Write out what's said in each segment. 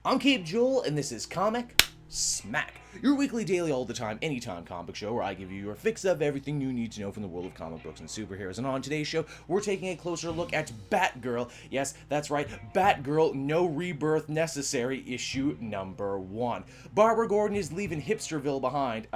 I'm Cape Joel, and this is Comic Smack, your weekly, daily, all the time, anytime comic show where I give you your fix of everything you need to know from the world of comic books and superheroes. And on today's show, we're taking a closer look at Batgirl. Yes, that's right, Batgirl, No Rebirth Necessary, issue number 1. Barbara Gordon is leaving Hipsterville behind.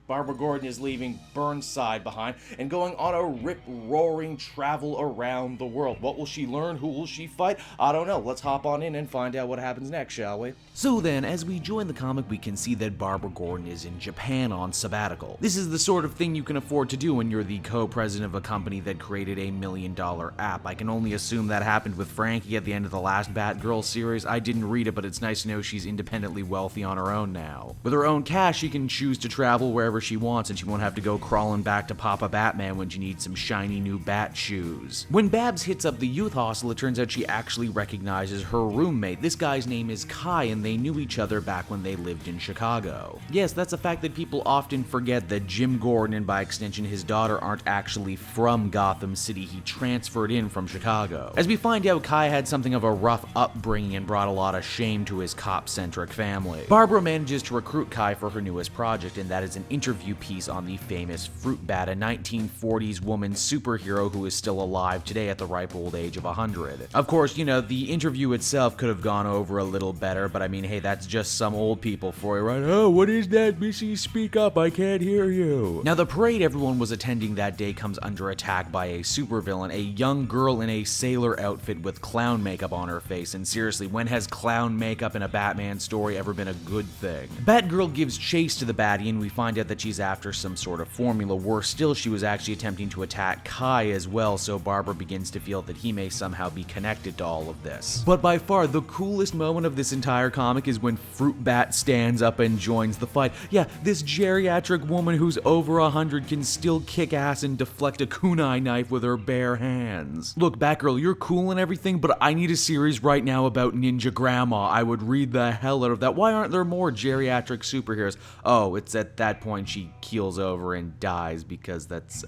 Barbara Gordon is leaving Burnside behind and going on a rip-roaring travel around the world. What will she learn? Who will she fight? I don't know. Let's hop on in and find out what happens next, shall we? So then, as we join the comic, we can see that Barbara Gordon is in Japan on sabbatical. This is the sort of thing you can afford to do when you're the co-president of a company that created a $1 million app. I can only assume that happened with Frankie at the end of the last Batgirl series. I didn't read it, but it's nice to know she's independently wealthy on her own now. With her own cash, she can choose to travel wherever she wants, and she won't have to go crawling back to Papa Batman when she needs some shiny new bat shoes. When Babs hits up the youth hostel, it turns out she actually recognizes her roommate. This guy's name is Kai, and they knew each other back when they lived in Chicago. Yes, that's a fact that people often forget, that Jim Gordon, and by extension his daughter, aren't actually from Gotham City. He transferred in from Chicago. As we find out, Kai had something of a rough upbringing and brought a lot of shame to his cop-centric family. Barbara manages to recruit Kai for her newest project, and that is an interview piece on the famous Fruit Bat, a 1940s woman superhero who is still alive today at the ripe old age of 100. Of course, you know, the interview itself could have gone over a little better, but hey, that's just some old people for you, right? Oh, what is that, Missy? Speak up, I can't hear you. Now, the parade everyone was attending that day comes under attack by a supervillain, a young girl in a sailor outfit with clown makeup on her face, and seriously, when has clown makeup in a Batman story ever been a good thing? Batgirl gives chase to the baddie, and we find out that she's after some sort of formula. Worse still, she was actually attempting to attack Kai as well, so Barbara begins to feel that he may somehow be connected to all of this. But by far, the coolest moment of this entire comic is when Fruit Bat stands up and joins the fight. Yeah, this geriatric woman who's over 100 can still kick ass and deflect a kunai knife with her bare hands. Look, Batgirl, you're cool and everything, but I need a series right now about Ninja Grandma. I would read the hell out of that. Why aren't there more geriatric superheroes? Oh, it's at that point she keels over and dies because that's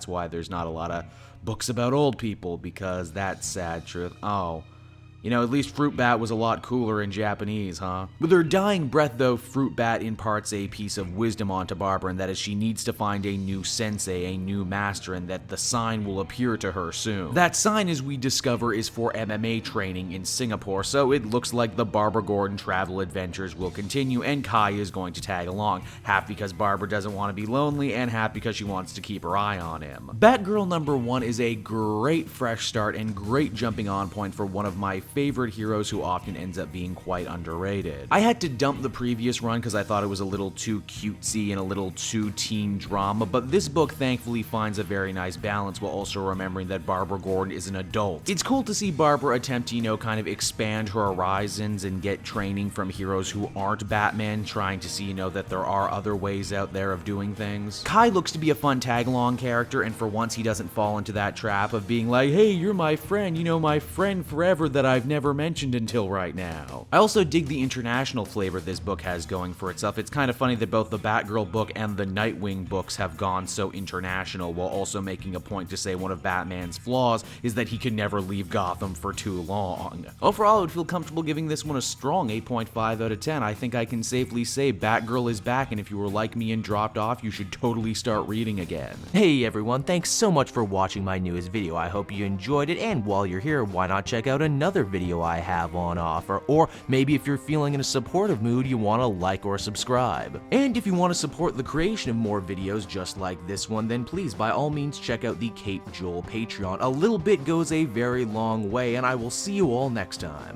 why there's not a lot of books about old people, because that's sad truth. Oh. You know, at least Fruit Bat was a lot cooler in Japanese, huh? With her dying breath, though, Fruit Bat imparts a piece of wisdom onto Barbara, and that is she needs to find a new sensei, a new master, and that the sign will appear to her soon. That sign, as we discover, is for MMA training in Singapore, so it looks like the Barbara Gordon travel adventures will continue, and Kai is going to tag along, half because Barbara doesn't want to be lonely, and half because she wants to keep her eye on him. Batgirl number 1 is a great fresh start and great jumping on point for one of my favorite heroes who often ends up being quite underrated. I had to dump the previous run because I thought it was a little too cutesy and a little too teen drama, but this book thankfully finds a very nice balance while also remembering that Barbara Gordon is an adult. It's cool to see Barbara attempt to, kind of expand her horizons and get training from heroes who aren't Batman, trying to see, that there are other ways out there of doing things. Kai looks to be a fun tag-along character, and for once he doesn't fall into that trap of being like, hey, you're my friend, my friend forever that I've never mentioned until right now. I also dig the international flavor this book has going for itself. It's kind of funny that both the Batgirl book and the Nightwing books have gone so international, while also making a point to say one of Batman's flaws is that he can never leave Gotham for too long. Overall, I would feel comfortable giving this one a strong 8.5 out of 10. I think I can safely say Batgirl is back, and if you were like me and dropped off, you should totally start reading again. Hey everyone, thanks so much for watching my newest video. I hope you enjoyed it, and while you're here, why not check out another video I have on offer, or maybe if you're feeling in a supportive mood, you want to like or subscribe. And if you want to support the creation of more videos just like this one, then please by all means check out the Cape Joel Patreon. A little bit goes a very long way, and I will see you all next time.